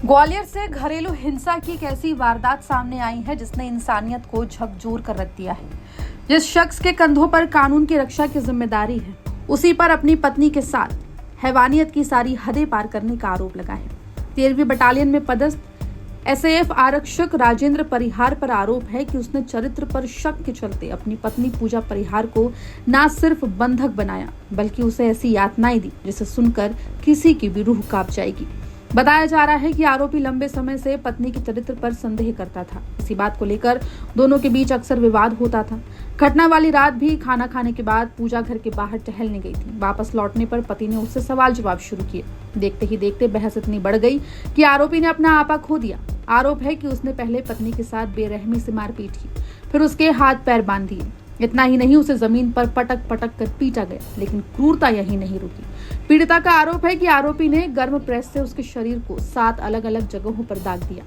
ग्वालियर से घरेलू हिंसा की एक ऐसी वारदात सामने आई है जिसने इंसानियत को झकझोर कर रख दिया है। जिस शख्स के कंधों पर कानून की रक्षा की जिम्मेदारी है, उसी पर अपनी पत्नी के साथ हैवानियत की सारी हदें पार करने का आरोप लगा है। 13वीं बटालियन में पदस्थ एसएएफ आरक्षक राजेंद्र परिहार पर आरोप है कि उसने चरित्र पर शक के चलते अपनी पत्नी पूजा परिहार को न सिर्फ बंधक बनाया, बल्कि उसे ऐसी यातनाएं दी जिसे सुनकर किसी की भी रूह कांप जाएगी। बताया जा रहा है कि आरोपी लंबे समय से पत्नी के चरित्र पर संदेह करता था। इसी बात को लेकर दोनों के बीच अक्सर विवाद होता था। घटना वाली रात भी खाना खाने के बाद पूजा घर के बाहर टहलने गई थी। वापस लौटने पर पति ने उससे सवाल जवाब शुरू किए। देखते ही देखते बहस इतनी बढ़ गई कि आरोपी ने अपना आपा खो दिया। आरोप है कि उसने पहले पत्नी के साथ बेरहमी से मारपीट की, फिर उसके हाथ पैर बांध दिए। इतना ही नहीं, उसे जमीन पर पटक पटक कर पीटा गया। लेकिन क्रूरता यही नहीं रुकी। पीड़िता का आरोप है कि आरोपी ने गर्म प्रेस से उसके शरीर को 7 अलग अलग जगहों पर दाग दिया,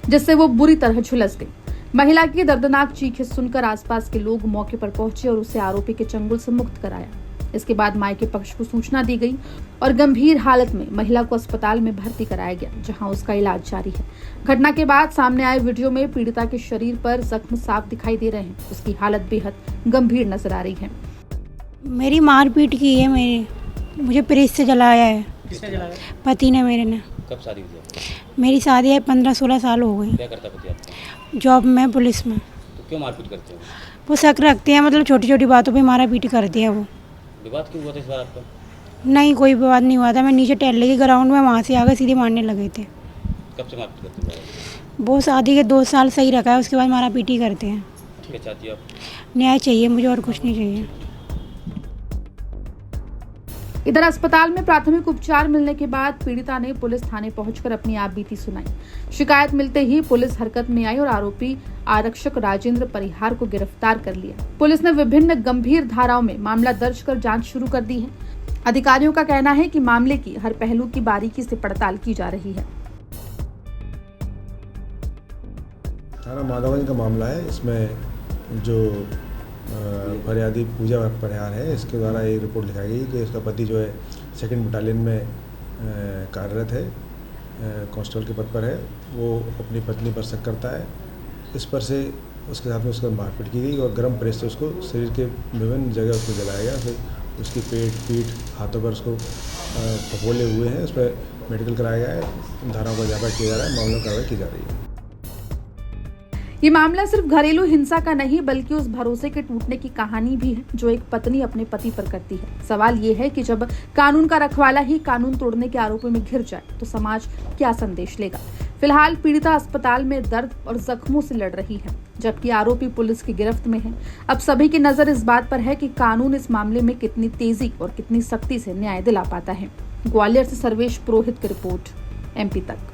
जिससे वो बुरी तरह झुलस गई। महिला की दर्दनाक चीखें सुनकर आसपास के लोग मौके पर पहुंचे और उसे आरोपी के चंगुल से मुक्त कराया। इसके बाद मायके पक्ष को सूचना दी गई और गंभीर हालत में महिला को अस्पताल में भर्ती कराया गया, जहां उसका इलाज जारी है। घटना के बाद सामने आए वीडियो में पीड़िता के शरीर पर जख्म साफ दिखाई दे रहे हैं। उसकी हालत बेहद गंभीर नजर आ रही है। मेरी मारपीट की है, मुझे प्रेस से जलाया है। किसने जलाया? पति ने मेरे ने। कब शादी हुई आपकी? मेरी शादी है 15-16 साल हो गई। क्या करता पति आपका? जॉब में, पुलिस में। तो क्यों मारपीट करते हो? वो शक रखते हैं, मतलब छोटी छोटी बातों पे मारा पीटी करती है वो। विवाद क्यों हुआ था इस बार आपका? नहीं, कोई विवाद नहीं हुआ था। मैं नीचे टहल रही ग्राउंड में, वहाँ से आगे सीधे मारने लगे थे। कब से मारपीट करते हो? वो शादी के 2 साल सही रखा है, उसके बाद मारा पीटी करते हैं। क्या चाहती हो आप? न्याय चाहिए मुझे, और कुछ नहीं चाहिए। इधर अस्पताल में प्राथमिक उपचार मिलने के बाद पीड़िता ने पुलिस थाने पहुंचकर अपनी आपबीती सुनाई। शिकायत मिलते ही पुलिस हरकत में आई और आरोपी आरक्षक राजेंद्र परिहार को गिरफ्तार कर लिया। पुलिस ने विभिन्न गंभीर धाराओं में मामला दर्ज कर जांच शुरू कर दी है। अधिकारियों का कहना है कि मामले की हर पहलू की बारीकी से पड़ताल की जा रही है। थाना माधवगंज का मामला है। इसमें जो फरियादी पूजा परिहार है, इसके द्वारा ये रिपोर्ट लिखाई गई कि उसका पति जो है 2nd बटालियन में कार्यरत है, कांस्टेबल के पद पर है। वो अपनी पत्नी पर शक करता है। इस पर से उसके साथ में उसका मारपीट की गई और गर्म प्रेस से उसको शरीर के विभिन्न जगह उसको जलाया गया। फिर उसकी पेट, पीठ, हाथों पर उसको फफोले हुए हैं। उस पर मेडिकल कराया गया है। धाराओं का इजाफा किया जा रहा है, मामला कार्रवाई की जा रही है। ये मामला सिर्फ घरेलू हिंसा का नहीं, बल्कि उस भरोसे के टूटने की कहानी भी है जो एक पत्नी अपने पति पर करती है। सवाल ये है कि जब कानून का रखवाला ही कानून तोड़ने के आरोपों में घिर जाए तो समाज क्या संदेश लेगा। फिलहाल पीड़िता अस्पताल में दर्द और जख्मों से लड़ रही है, जबकि आरोपी पुलिस की गिरफ्त में है। अब सभी की नजर इस बात पर है कि कानून इस मामले में कितनी तेजी और कितनी सख्ती से न्याय दिला पाता है। ग्वालियर से सर्वेश पुरोहित की रिपोर्ट, MP तक।